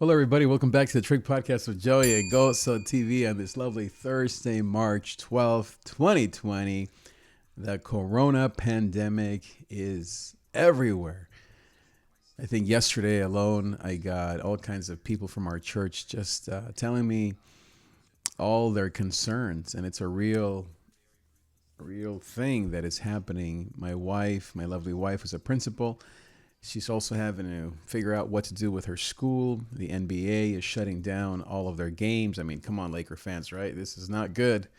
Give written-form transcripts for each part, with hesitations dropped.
Hello, everybody. Welcome back to the Trick Podcast with Joey at Goso TV on this lovely Thursday, March 12th, 2020. The corona pandemic is everywhere. I think yesterday alone, I got all kinds of people from our church just telling me all their concerns, and it's a real thing that is happening. My wife, my lovely wife, is a principal. She's also having to figure out what to do with her school. The NBA is shutting down all of their games. I mean, come on, Laker fans, right? This is not good.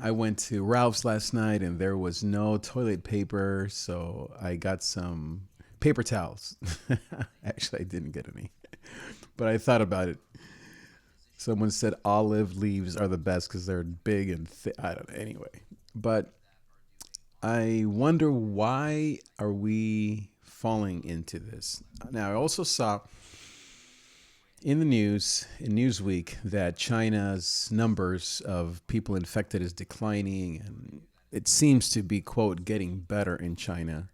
I went to Ralph's last night and there was no toilet paper, so I got some paper towels. Actually, I didn't get any, but I thought about it. Someone said olive leaves are the best because they're big and thick. I don't know. Anyway, but I wonder why are we falling into this? Now, I also saw in the news, in Newsweek, that China's numbers of people infected is declining, and it seems to be, quote, getting better in China.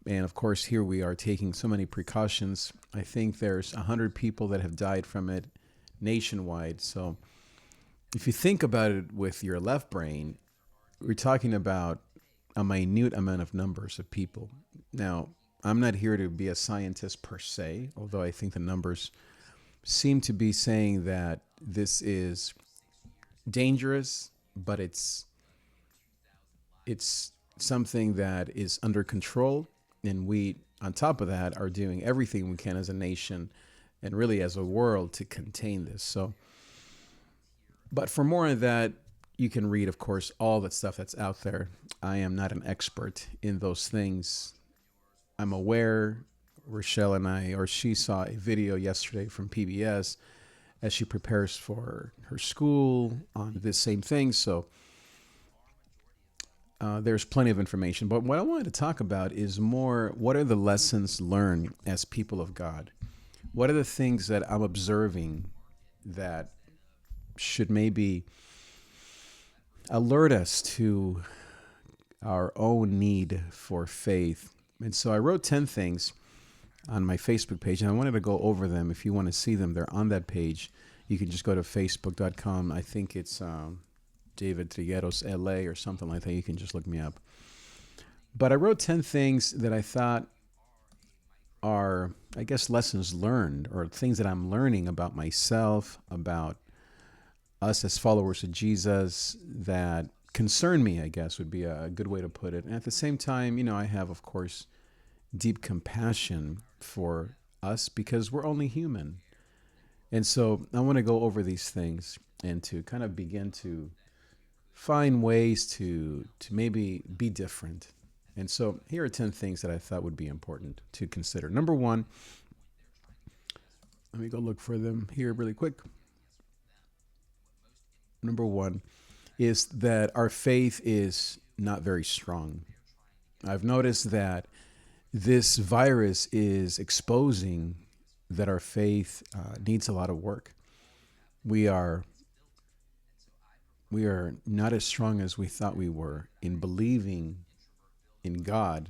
And of course, here we are taking so many precautions. I think there's 100 people that have died from it nationwide. So if you think about it with your left brain, we're talking about a minute amount of numbers of people. Now, I'm not here to be a scientist per se, although I think the numbers seem to be saying that this is dangerous, but it's something that is under control, and we, on top of that, are doing everything we can as a nation and really as a world to contain this. So, but for more on that, you can read, of course, all that stuff that's out there. I am not an expert in those things. I'm aware, Rochelle and I, or she saw a video yesterday from PBS as she prepares for her school on this same thing. So there's plenty of information. But what I wanted to talk about is more what are the lessons learned as people of God? What are the things that I'm observing that should maybe alert us to our own need for faith? And so I wrote 10 things on my Facebook page, and I wanted to go over them. If you want to see them, they're on that page. You can just go to facebook.com. I think it's David Trigueros LA or something like that. You can just look me up. But I wrote 10 things that I thought are, I guess, lessons learned or things that I'm learning about myself, about us as followers of Jesus that concern me, I guess would be a good way to put it. And at the same time, I have, of course, deep compassion for us because we're only human. And so I want to go over these things and to kind of begin to find ways to maybe be different. And so here are 10 things that I thought would be important to consider. Number one, let me go look for them here really quick. Number one is that our faith is not very strong. I've noticed that this virus is exposing that our faith needs a lot of work. We are not as strong as we thought we were in believing in God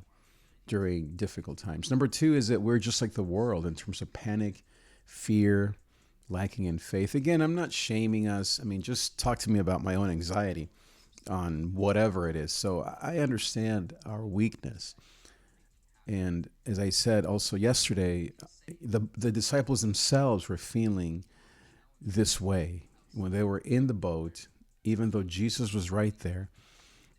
during difficult times. Number two is that we're just like the world in terms of panic, fear, lacking in faith. Again, I'm not shaming us. I mean, just talk to me about my own anxiety on whatever it is. So I understand our weakness. And as I said also yesterday, the disciples themselves were feeling this way when they were in the boat, even though Jesus was right there.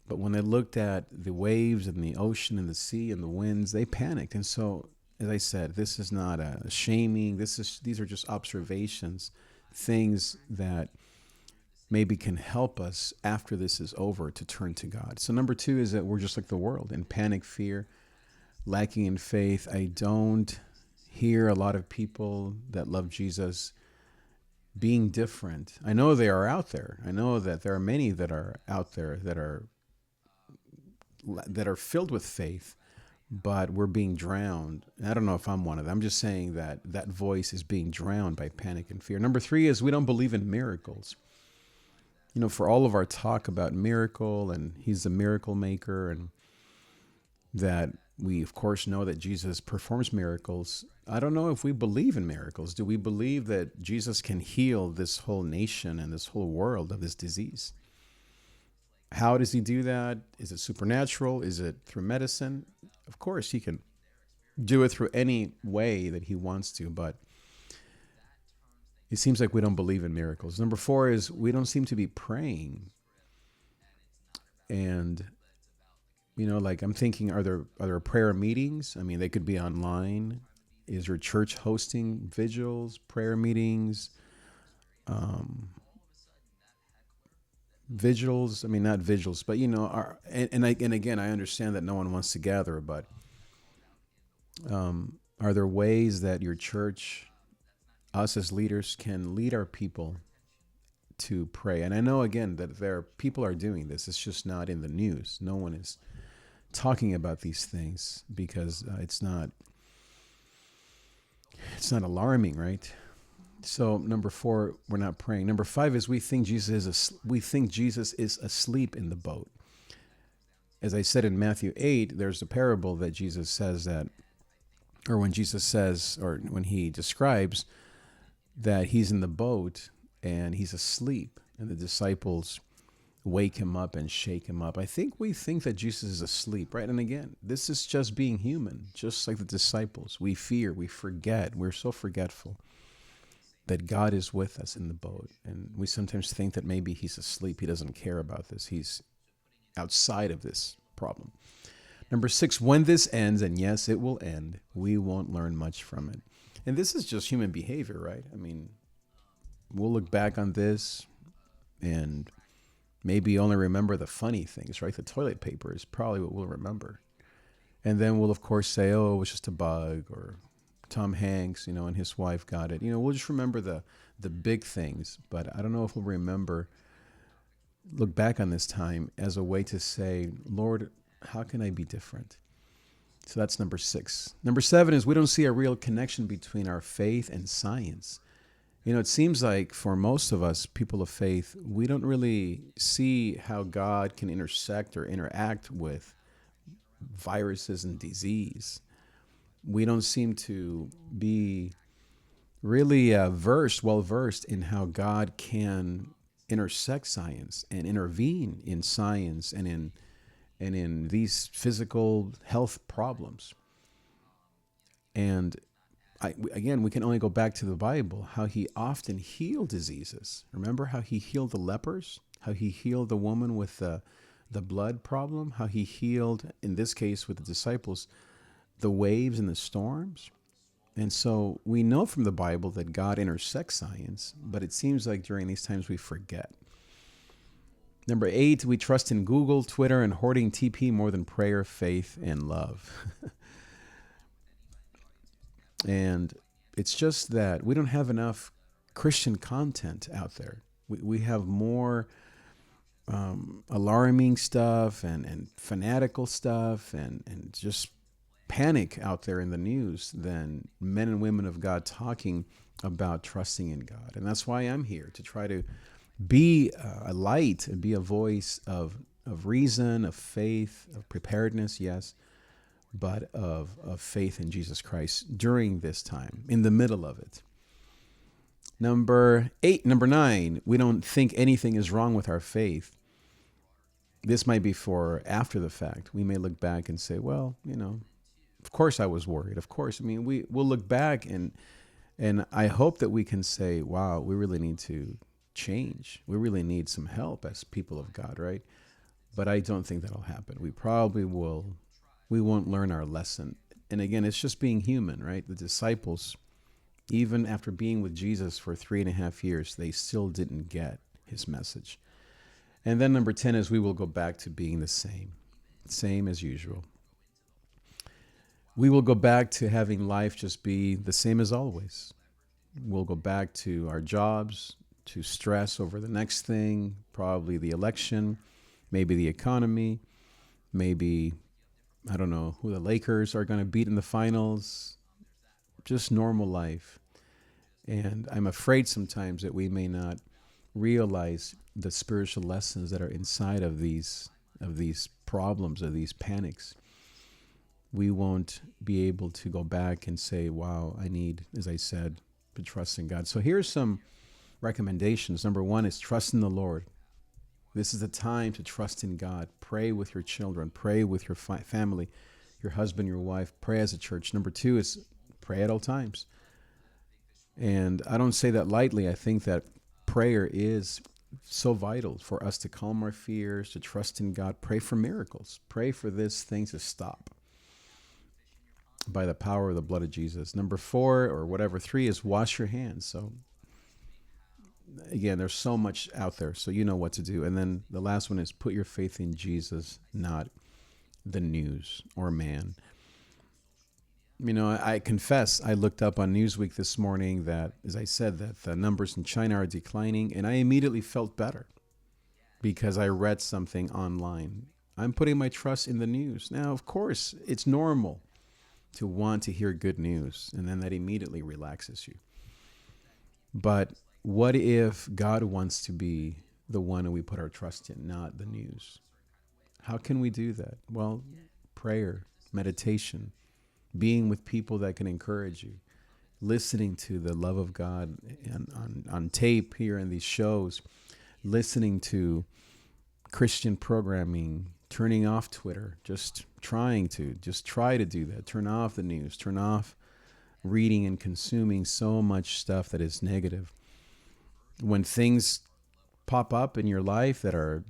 But when they looked at the waves and the ocean and the sea and the winds, they panicked. And so, as I said, this is not a shaming. These are just observations, things that maybe can help us after this is over to turn to God. So number two is that we're just like the world in panic, fear, lacking in faith. I don't hear a lot of people that love Jesus being different. I know they are out there. I know that there are many that are out there that are filled with faith, but we're being drowned. I don't know if I'm one of them. I'm just saying that that voice is being drowned by panic and fear. Number three is we don't believe in miracles. For all of our talk about miracle and he's the miracle maker and that We, of course, know that Jesus performs miracles. I don't know if we believe in miracles. Do we believe that Jesus can heal this whole nation and this whole world of this disease? How does he do that? Is it supernatural? Is it through medicine? Of course, he can do it through any way that he wants to, but it seems like we don't believe in miracles. Number 4 is we don't seem to be praying. And, like I'm thinking, are there prayer meetings? I mean, they could be online. Is your church hosting vigils, prayer meetings? Vigils, I mean, not vigils, but and again, I understand that no one wants to gather, but are there ways that your church, us as leaders, can lead our people to pray? And I know, again, that people are doing this. It's just not in the news. No one is talking about these things because it's not alarming, right? So number 4, we're not praying. Number 5 is we think Jesus is asleep in the boat. As I said in Matthew 8, there's a parable that Jesus says that, or when Jesus says, or when he describes that he's in the boat and he's asleep, and the disciples wake him up and shake him up. I think we think that Jesus is asleep, right? And again, this is just being human, just like the disciples. We fear, we forget, we're so forgetful that God is with us in the boat. And we sometimes think that maybe he's asleep. He doesn't care about this. He's outside of this problem. Number 6, when this ends, and yes, it will end, we won't learn much from it. And this is just human behavior, right? I mean, we'll look back on this and maybe only remember the funny things, right? The toilet paper is probably what we'll remember. And then we'll, of course, say, oh, it was just a bug, or Tom Hanks, and his wife got it. We'll just remember the big things, but I don't know if we'll look back on this time as a way to say, Lord, how can I be different? So that's number 6. Number 7 is we don't see a real connection between our faith and science. It seems like for most of us, people of faith, we don't really see how God can intersect or interact with viruses and disease. We don't seem to be really well versed in how God can intersect science and intervene in science and in these physical health problems. And again, we can only go back to the Bible, how he often healed diseases. Remember how he healed the lepers, how he healed the woman with the blood problem, how he healed, in this case with the disciples, the waves and the storms. And so we know from the Bible that God intersects science, but it seems like during these times we forget. Number 8, we trust in Google, Twitter, and hoarding TP more than prayer, faith, and love. And it's just that we don't have enough Christian content out there. We have more alarming stuff and fanatical stuff and just panic out there in the news than men and women of God talking about trusting in God. And that's why I'm here, to try to be a light and be a voice of reason, of faith, of preparedness, yes, but of faith in Jesus Christ during this time, in the middle of it. Number 9, we don't think anything is wrong with our faith. This might be for after the fact. We may look back and say, well, of course I was worried. Of course. I mean, we'll look back and I hope that we can say, wow, we really need to change. We really need some help as people of God, right? But I don't think that'll happen. We won't learn our lesson. And again, it's just being human, right? The disciples, even after being with Jesus for 3.5 years, they still didn't get his message. And then number 10 is we will go back to being the same as usual. We will go back to having life just be the same as always. We'll go back to our jobs, to stress over the next thing, probably the election, maybe the economy, maybe, I don't know, who the Lakers are going to beat in the finals, just normal life. And I'm afraid sometimes that we may not realize the spiritual lessons that are inside of these problems, of these panics. we won't be able to go back and say, wow, I need, as I said, to trust in God. So here's some recommendations. Number one is trust in the Lord. This is the time to trust in God. Pray with your children. Pray with your family, your husband, your wife. Pray as a church. Number two is pray at all times. And I don't say that lightly. I think that prayer is so vital for us to calm our fears, to trust in God. Pray for miracles. Pray for this thing to stop by the power of the blood of Jesus. Number four, or whatever, three, is wash your hands. So again, there's so much out there, so you know what to do. And then the last one is put your faith in Jesus, not the news or man. You know, I confess, I looked up on Newsweek this morning that, as I said, that the numbers in China are declining, and I immediately felt better because I read something online. I'm putting my trust in the news. Now, of course, it's normal to want to hear good news, and then that immediately relaxes you. But what if God wants to be the one who we put our trust in, not the news? How can we do that? Well, prayer, meditation, being with people that can encourage you, listening to the love of God on tape here in these shows, listening to Christian programming, turning off Twitter, just try to do that. Turn off the news, turn off reading and consuming so much stuff that is negative. When things pop up in your life that are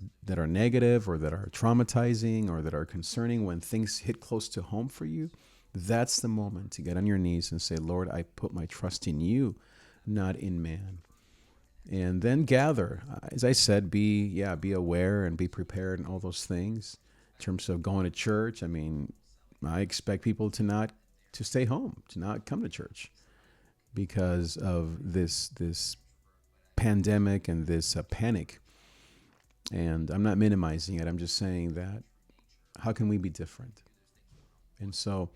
negative or that are traumatizing or that are concerning, when things hit close to home for you, that's the moment to get on your knees and say, Lord, I put my trust in you, not in man. And then gather. As I said, be aware and be prepared and all those things. In terms of going to church, I mean, I expect people to stay home, to not come to church because of this pandemic and this panic. And I'm not minimizing it. I'm just saying that how can we be different? And so,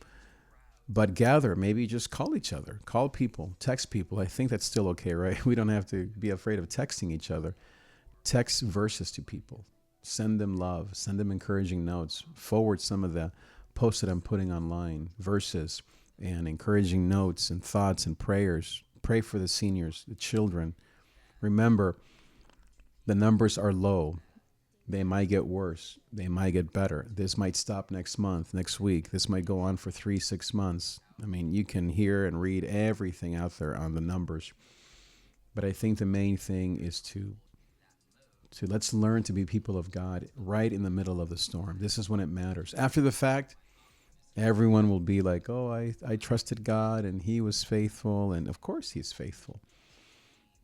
but gather, maybe just call each other, call people, text people. I think that's still okay, right? We don't have to be afraid of texting each other. Text verses to people, send them love, send them encouraging notes, forward some of the posts that I'm putting online, verses and encouraging notes and thoughts and prayers. Pray for the seniors, the children. Remember, the numbers are low. They might get worse. They might get better. This might stop next month, next week. This might go on for 3-6 months. I mean, you can hear and read everything out there on the numbers. But I think the main thing is to let's learn to be people of God right in the middle of the storm. This is when it matters. After the fact, everyone will be like, oh, I trusted God and he was faithful. And of course he's faithful.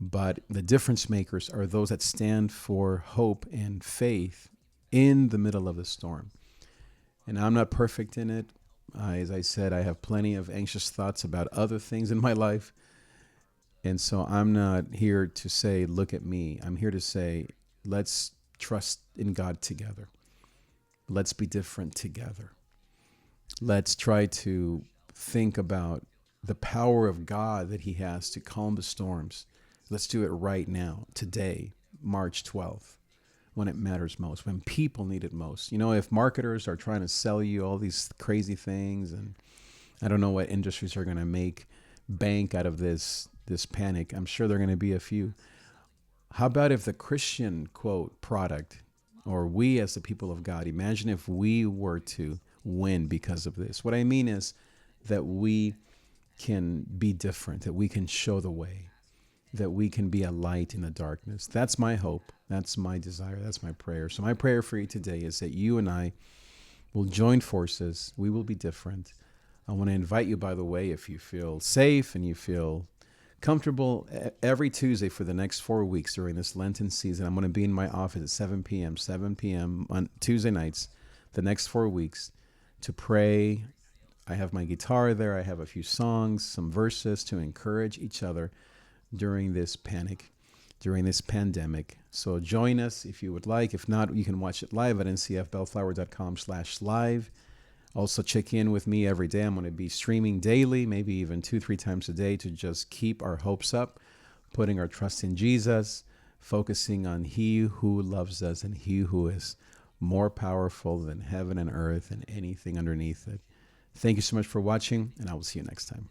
But the difference makers are those that stand for hope and faith in the middle of the storm. And I'm not perfect in it. As I said, I have plenty of anxious thoughts about other things in my life. And so I'm not here to say, look at me. I'm here to say, let's trust in God together. Let's be different together. Let's try to think about the power of God that he has to calm the storms. Let's do it right now, today, March 12th, when it matters most, when people need it most. You know, if marketers are trying to sell you all these crazy things, and I don't know what industries are going to make bank out of this panic, I'm sure there are going to be a few. How about if the Christian, quote, product, or we as the people of God, imagine if we were to win because of this. What I mean is that we can be different, that we can show the way, that we can be a light in the darkness. That's my hope. That's my desire. That's my prayer. So my prayer for you today is that you and I will join forces. We will be different. I want to invite you, by the way, if you feel safe and you feel comfortable, every Tuesday for the next 4 weeks during this Lenten season, I'm going to be in my office at 7 p.m. on Tuesday nights, the next 4 weeks, to pray. I have my guitar there. I have a few songs, some verses to encourage each other during this panic, during this pandemic. So join us if you would like. If not, you can watch it live at ncfbellflower.com/live. Also check in with me every day. I'm going to be streaming daily, maybe even 2-3 times a day, to just keep our hopes up, putting our trust in Jesus, focusing on he who loves us and he who is more powerful than heaven and earth and anything underneath it. Thank you so much for watching, and I will see you next time.